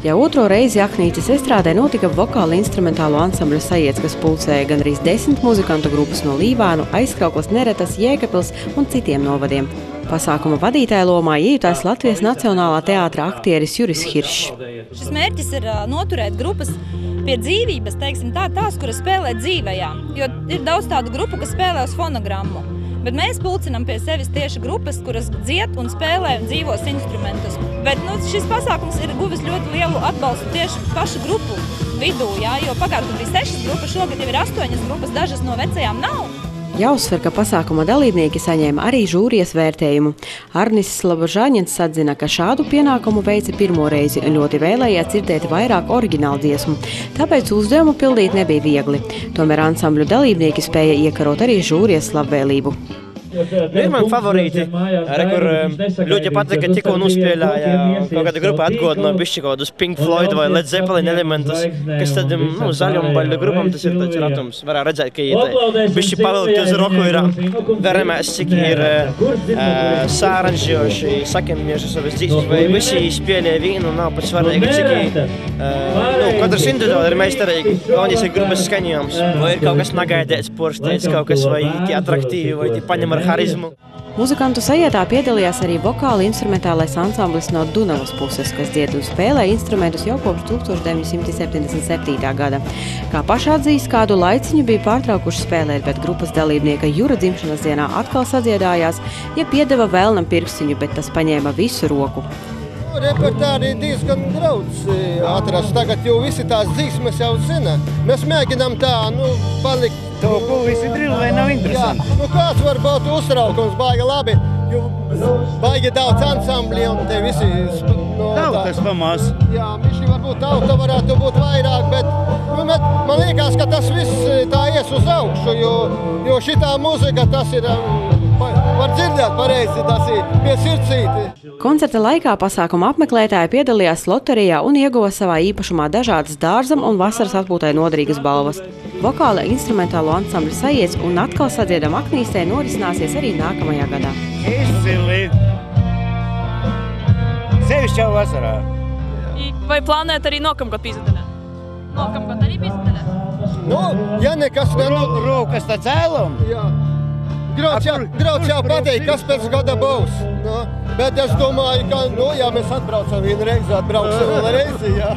Jau otro reizi Aknīcas estrādē notika vokāla instrumentālo ansambļa Sajiets, kas pulcēja gandrīz 10 muzikantu grupas no Līvānu, Aizkraukles, Neretas, Jēkabpils un citiem novadiem. Pasākuma vadītāja lomā iejutās Latvijas Nacionālā teātra aktieris Juris Hiršs. Šis mērķis ir noturēt grupas pie dzīvības, teiksim tās, kuras spēlē dzīvajā, jo ir daudz tādu grupu, kas spēlē uz fonogrammu. Bet mēs pulcinam pie sevis tieši grupas, kuras dzied un spēlē dzīvos instrumentus. Bet šis pasākums ir guvis ļoti lielu atbalstu tieši pašu grupu vidū, jo pagātnē bija 6 grupas, šogad jau ir 8 grupas, dažas no vecajām nav. Jāuzsver, ka pasākuma dalībnieki saņēma arī žūrijas vērtējumu. Arnis Slabožāņins atzina, ka šādu pienākumu veica pirmo reizi un ļoti vēlējās dzirdēt vairāk oriģinālu dziesmu. Tāpēc uzdevumu pildīt nebija viegli. Tomēr ansambļu dalībnieki spēja iekarot arī žūrijas labvēlību. Ir mani favorīti, kur ļoti patīk, ka tikko nospēlēja kaut kāda grupa atgodina bišķi kaut kādus Pink Floyd vai Led Zeppelin elementus, kas tad zaļum baļu grupam tas ir tāds ratums. Varētu redzēt, ka bišķi pavilkt uz roku ir veramēs, cik ir sāranžojuši, sakemieši savas dzīves, vai visi spēlē vīnu, nav pat svarīgi, cik katrs individuāli ir meistarīgi, galvenais ir grupas skaņojums, vai ir kaut kas nagaidēts, porsteits, kaut kas vai tie atraktīvi, vai tie paņem ar harizmu. Muzikantu sajietā piedalījās arī vokāli instrumentālais ansamblis no Dunavas puses, kas dzied un spēlē instrumentus jau kopš 1977. gada. Kā pašā atzīst, kādu laiciņu bija pārtraukuši spēlēt, bet grupas dalībnieka Jura dzimšanas dienā atkal sadziedājās, ja piedeva vēlnam pirkstiņu, bet tas paņēma visu roku. Repertāri diezgan daudz atrast tagad, jo visi tās dzīsmes jau zina. Mēs mēģinām tā, palikt. To, ko visi drili, vai nav interesanti? Jā, kāds var būt uztraukums, baigi labi, jo baigi daudz ansambļi un te visi... Tautas pamās. Jā, miši varbūt tauta varētu būt vairāk, bet man liekas, ka tas viss tā ies uz augšu, jo šitā muzika tas ir... Var dzirdēt pareizi, tas ir pie sirdsīti. Koncerta laikā pasākuma apmeklētāji piedalījās loterijā un ieguva savā īpašumā dažādas dārzam un vasaras atpūtai noderīgas balvas. Vokāla instrumentālo ansambļa Sajiets un atkal sadziedam Aknīcē norisināsies arī nākamajā gadā. Izcili! Sevišķi jau vasarā. Vai plānēt arī nokamgad pīzdaļā? Nokamgad arī pīzdaļā? Ja nekas Rūkas tā cēlum? Jā. Grauds jau pateikt, kas pēc gada būs. Bet es domāju, ka, ja mēs atbraucam vienu reizi, atbrauksim vēl reizi, jā.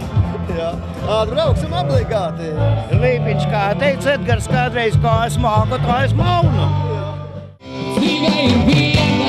Atbrauksim obligāti. Līpiņš, kā teica Edgars kādreiz, kā es māku, tā es maunu. Dzīvē ir viena.